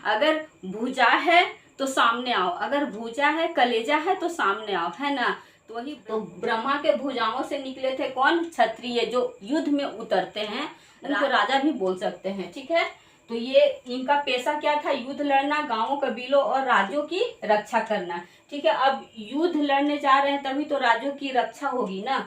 अगर भुजा है तो सामने आओ, अगर भुजा है कलेजा है तो सामने आओ, है ना। तो वही तो ब्रह्मा के भुजाओं से निकले थे कौन, क्षत्रिय, जो युद्ध में उतरते हैं, उनको राजा भी बोल सकते हैं, ठीक है। तो ये इनका पेशा क्या था, युद्ध लड़ना, गांवों कबीलों और राज्यों की रक्षा करना, ठीक है। अब युद्ध लड़ने जा रहे हैं तभी तो राज्यों की रक्षा होगी ना।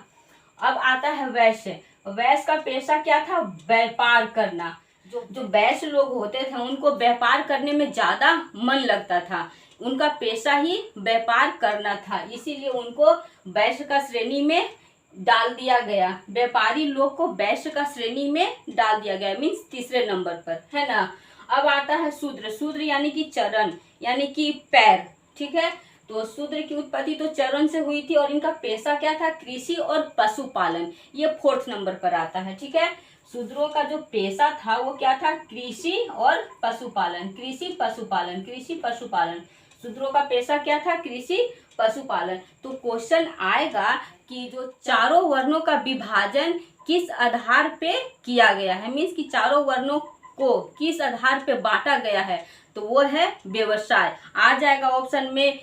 अब आता है वैश्य। वैश्य का पेशा क्या था, व्यापार करना। जो वैश्य लोग होते थे उनको व्यापार करने में ज्यादा मन लगता था, उनका पेशा ही व्यापार करना था, इसीलिए उनको वैश्य का श्रेणी में डाल दिया गया। व्यापारी लोग को वैश्य का श्रेणी में डाल दिया गया, मीन्स तीसरे नंबर पर, है ना। अब आता है शूद्र। शूद्र यानी कि चरण यानी कि पैर, ठीक है। तो शूद्र की उत्पत्ति तो चरण से हुई थी और इनका पेशा क्या था, कृषि और पशुपालन, ये 4th नंबर पर आता है, ठीक है। शूद्रों का जो पेशा था वो क्या था, कृषि और पशुपालन, कृषि पशुपालन, कृषि पशुपालन। शूद्रों का पेशा क्या था, कृषि पशुपालन। तो क्वेश्चन आएगा कि जो चारों वर्णों का विभाजन किस आधार पे किया गया है, मीन्स कि चारों वर्णों को किस आधार पे बांटा गया है, तो वो है व्यवसाय। आ जाएगा ऑप्शन में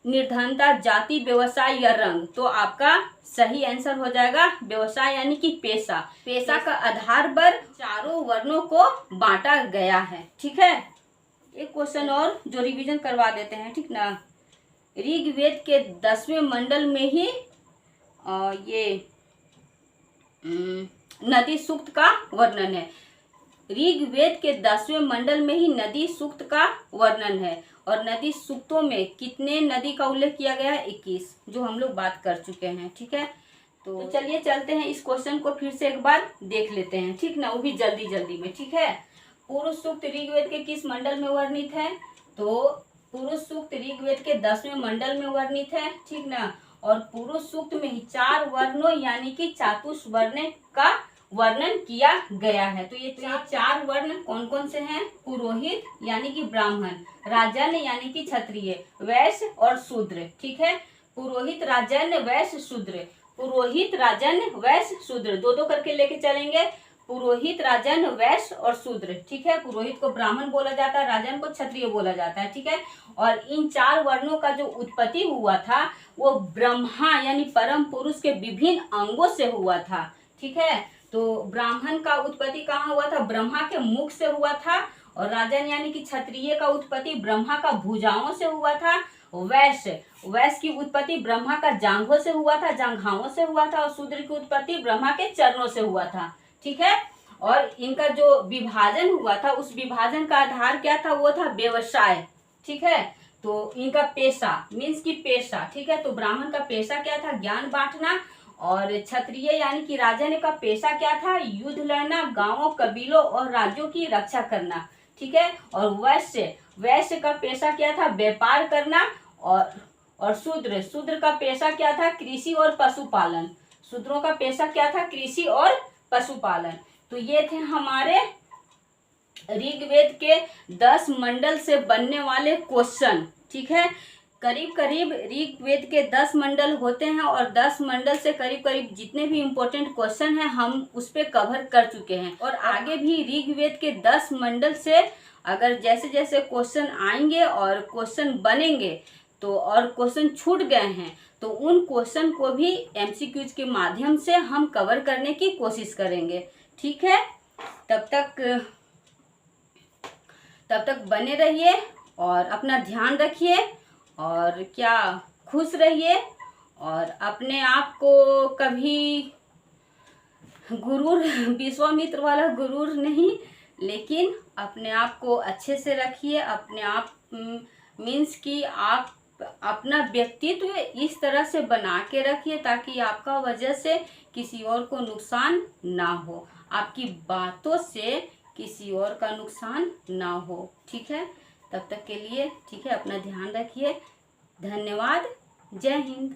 निर्धनता, जाति, व्यवसाय या रंग, तो आपका सही आंसर हो जाएगा व्यवसाय यानी कि पेशा। पेशा का आधार पर चारों वर्णों को बांटा गया है, ठीक है। एक क्वेश्चन और जो रिवीजन करवा देते हैं, ठीक ना। ऋग्वेद के 10वें मंडल में ही ये नदी सूक्त का वर्णन है। ऋग्वेद के 10वें मंडल में ही नदी सूक्त का वर्णन है और नदी सूक्तों में कितने नदी का उल्लेख किया गया है, 21, जो हम लोग बात कर चुके हैं, ठीक है। तो चलिए चलते हैं इस क्वेश्चन को फिर से एक बार देख लेते हैं, ठीक ना, वो भी जल्दी जल्दी में, ठीक है। पुरुष सूक्त ऋग्वेद के किस मंडल में वर्णित है, तो पुरुष सूक्त ऋग्वेद के 10वें मंडल में वर्णित है, ठीक ना। और पुरुष सूक्त में ही 4 वर्णों यानी कि चातुर्वर्ण का वर्णन किया गया है। तो ये 4 वर्ण कौन कौन से हैं, पुरोहित यानी कि ब्राह्मण, राजन्य यानी कि क्षत्रिय, वैश्य और शूद्र, ठीक है। पुरोहित, राजन्य, वैश्य, शूद्र, पुरोहित, राजन्य, वैश्य, शूद्र, दो दो करके लेके चलेंगे, पुरोहित, राजन, वैश्य और शूद्र, ठीक है। पुरोहित को ब्राह्मण बोला जाता है, राजन को क्षत्रिय बोला जाता है, ठीक है। और इन 4 वर्णों का जो उत्पत्ति हुआ था वो ब्रह्मा यानी परम पुरुष के विभिन्न अंगों से हुआ था, ठीक है। तो ब्राह्मण का उत्पत्ति कहाँ हुआ था, ब्रह्मा के मुख से हुआ था। और राजन यानी कि क्षत्रिय का उत्पत्ति ब्रह्मा का भुजाओं से हुआ था। वैश्य, वैश्य की उत्पत्ति ब्रह्मा का जांघों से हुआ था, जांघाओं से हुआ था। और शूद्र की उत्पत्ति ब्रह्मा के चरणों से हुआ था, ठीक है। और इनका जो विभाजन हुआ था उस विभाजन का आधार क्या था, वो था व्यवसाय, ठीक है। तो इनका पेशा मीन्स की पेशा, ठीक है। तो ब्राह्मण का पेशा क्या था, ज्ञान बांटना। और क्षत्रिय यानी कि राजन का पेशा क्या था, युद्ध लड़ना, गांवों कबीलों और राज्यों की रक्षा करना, ठीक है। और वैश्य, वैश्य का पेशा क्या था, व्यापार करना। और शूद्र, शूद्र का पेशा क्या था, कृषि और पशुपालन। शूद्रों का पेशा क्या था, कृषि और पशुपालन। तो ये थे हमारे ऋग्वेद के 10 मंडल से बनने वाले क्वेश्चन, ठीक है। करीब करीब ऋग्वेद के 10 मंडल होते हैं और 10 मंडल से करीब करीब जितने भी इम्पोर्टेंट क्वेश्चन हैं हम उस पर कवर कर चुके हैं। और आगे भी ऋग्वेद के 10 मंडल से अगर जैसे जैसे क्वेश्चन आएंगे और क्वेश्चन बनेंगे तो और क्वेश्चन छूट गए हैं तो उन क्वेश्चन को भी एमसीक्यूज के माध्यम से हम कवर करने की कोशिश करेंगे। ठीक है, तब तक बने रहिए और अपना ध्यान रखिए और क्या खुश रहिए और अपने आप को कभी गुरूर विश्वामित्र वाला गुरूर नहीं, लेकिन अपने आप को अच्छे से रखिए। अपने आप मीन्स कि आप अपना व्यक्तित्व इस तरह से बना के रखिए ताकि आपका वजह से किसी और को नुकसान ना हो, आपकी बातों से किसी और का नुकसान ना हो। ठीक है, तब तक के लिए ठीक है, अपना ध्यान रखिए। धन्यवाद। जय हिंद।